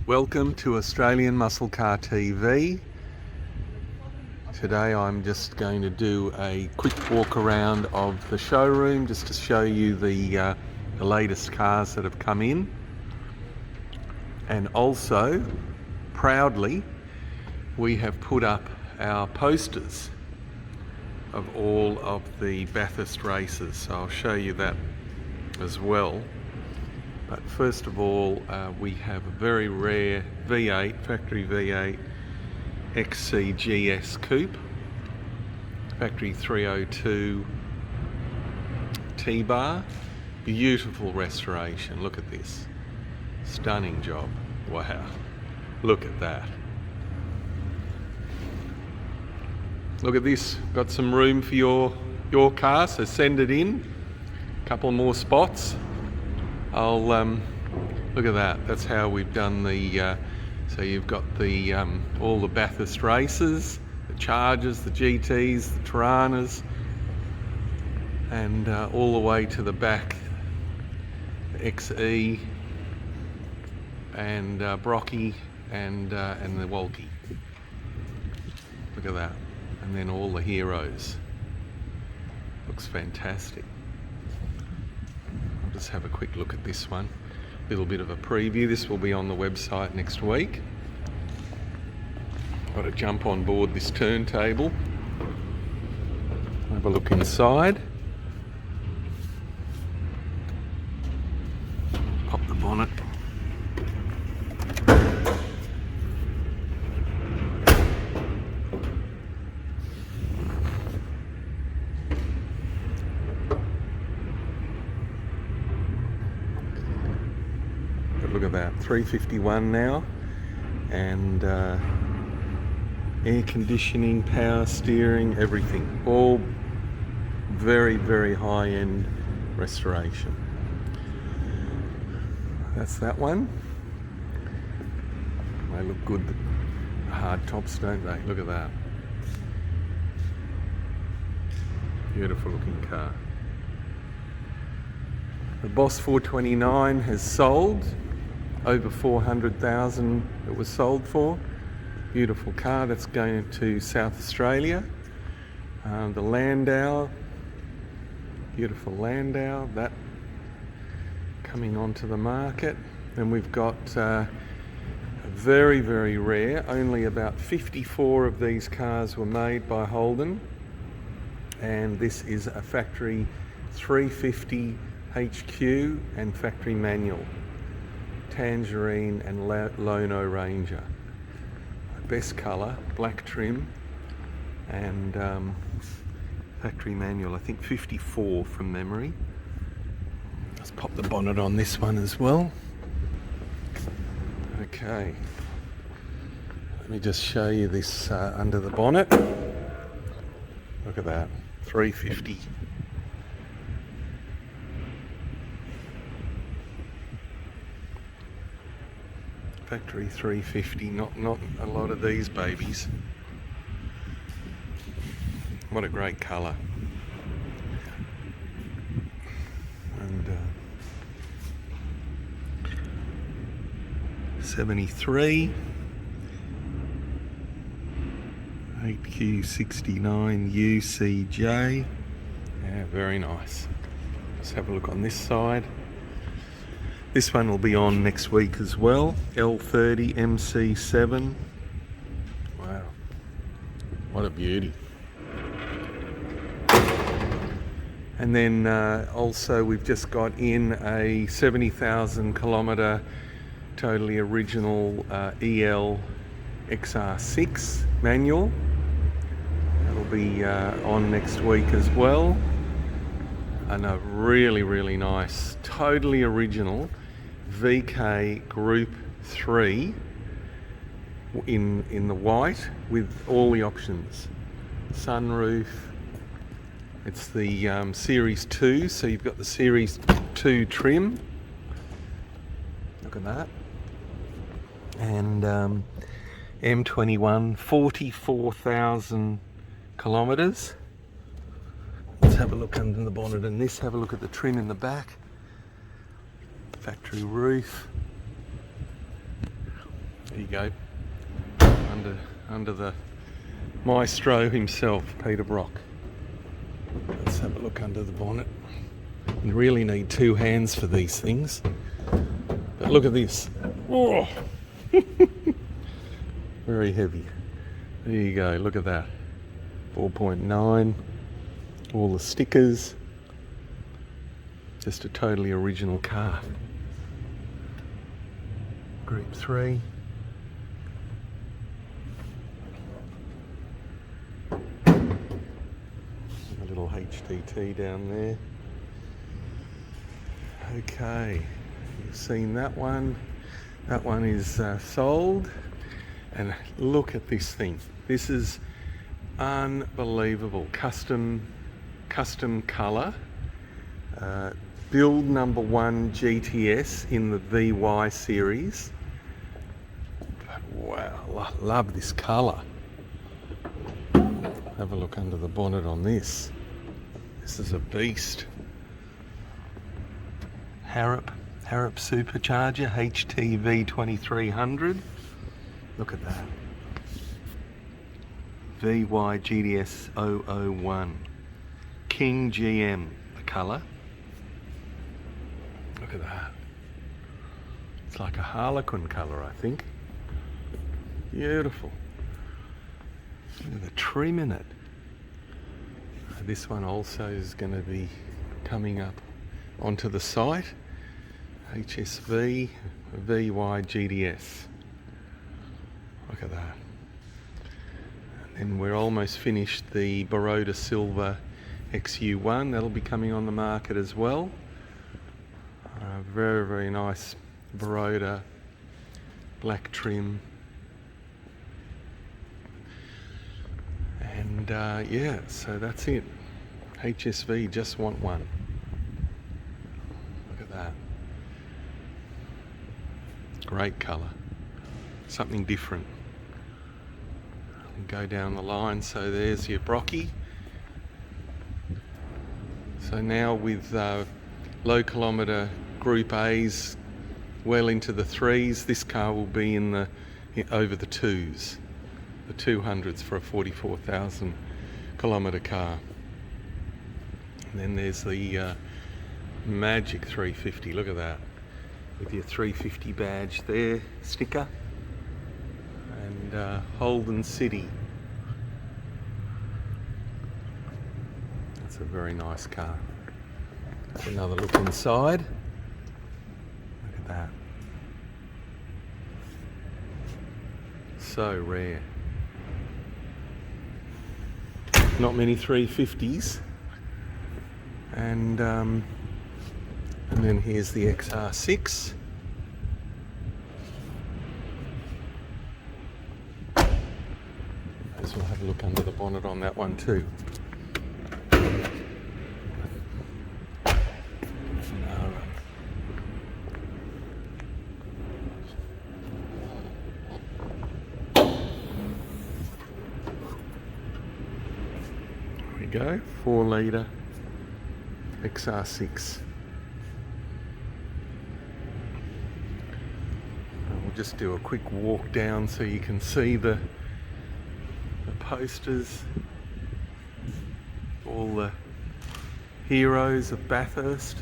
Welcome to Australian Muscle Car TV. Today I'm just going to do a quick walk around of the showroom just to show you the latest cars that have come in, and also proudly we have put up our posters of all of the Bathurst races, so I'll show you that as well. But first of all, we have a very rare V8, factory V8 XC GS Coupe, factory 302 T-bar, beautiful restoration. Look at this, stunning job. Wow, look at that. Look at this, got some room for your car, so send it in. A couple more spots. I'll look at that. That's how we've done the. So you've got the all the Bathurst races, the Chargers, the GTs, the Tiranas, and all the way to the back, the XE and Brocky and the Walkie. Look at that, and then all the heroes. Looks fantastic. Just have a quick look at this one. Little bit of a preview. This will be on the website next week. Got to jump on board this turntable. Have a look inside. Pop the bonnet. Look at that, 351 now, and air conditioning, power steering, everything, all very, very high-end restoration. That's that one. They look good, the hard tops, don't they? Look at that. Beautiful looking car. The Boss 429 has sold. Over 400,000 it was sold for. Beautiful car, that's going to South Australia. The Landau, beautiful Landau, that coming onto the market. And we've got a very, very rare, only about 54 of these cars were made by Holden. And this is a factory 350 HQ and factory manual. Tangerine and Lono Ranger. Best colour, black trim, and factory manual. I think 54 from memory. Let's pop the bonnet on this one as well. Okay. Let me just show you this under the bonnet. Look at that, 350. Factory 350, not a lot of these babies. What a great colour. And 73 8Q69 UCJ. Yeah, very nice. Let's have a look on this side. This one will be on next week as well. L30 MC7. Wow, what a beauty. And then also we've just got in a 70,000 kilometre totally original EL XR6 manual. That'll be on next week as well. And a really, really nice, totally original VK Group 3 in the white with all the options. Sunroof. It's the Series 2, so you've got the Series 2 trim. Look at that. And M21, 44,000 kilometres. Let's have a look under the bonnet and this. Have a look at the trim in the back. Factory roof. There you go. Under the maestro himself, Peter Brock. Let's have a look under the bonnet. You really need two hands for these things. But look at this. Oh. Very heavy. There you go, look at that. 4.9. All the stickers. Just a totally original car. Group 3. A little HDT down there. Okay, you've seen that one. That one is sold. And look at this thing. This is unbelievable. Custom colour. Build number 1 GTS in the VY series. But wow, I love this colour. Have a look under the bonnet on this. This is a beast. Harrop supercharger, HTV 2300. Look at that. VY GDS 001. King GM, the colour. Look at that. It's like a harlequin colour, I think. Beautiful. Look at the trim in it. This one also is going to be coming up onto the site. HSV VY GDS. Look at that. And then we're almost finished the Baroda Silver XU1. That'll be coming on the market as well. Very, very nice Baroda black trim. And yeah, so that's it. HSV, just want one. Look at that. Great colour. Something different. Go down the line. So there's your Brocky. So now with low kilometre Group A's well into the 3s, this car will be in over the 2s. The 200s for a 44,000 kilometre car. And then there's the Magic 350, look at that, with your 350 badge there, sticker, and Holden City. That's a very nice car. That's another look inside. Look at that. So rare. Not many 350s, and then here's the XR6. As we'll have a look under the bonnet on that one too. Go 4 litre XR6. We'll just do a quick walk down so you can see the posters, all the heroes of Bathurst.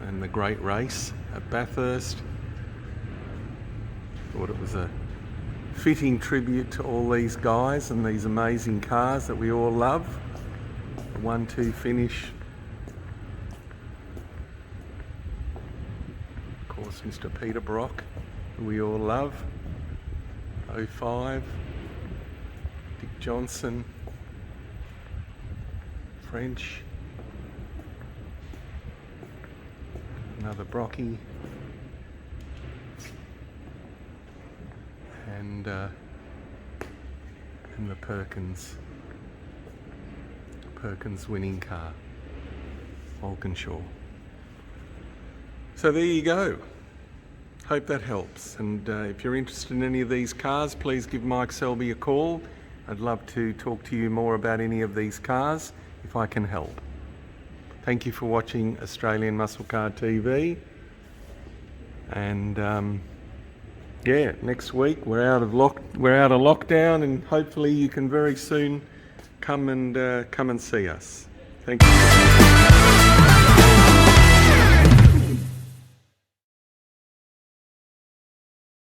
And the great race at Bathurst. Thought it was a fitting tribute to all these guys and these amazing cars that we all love. The 1-2 finish. Of course, Mr. Peter Brock, who we all love. 05. Dick Johnson. French. Another Brocky. And the Perkins winning car, Walkinshaw. So there you go. Hope that helps. And if you're interested in any of these cars, please give Mike Selby a call. I'd love to talk to you more about any of these cars if I can help. Thank you for watching Australian Muscle Car TV. And yeah, next week we're out of lockdown, and hopefully you can very soon come and see us. Thank you.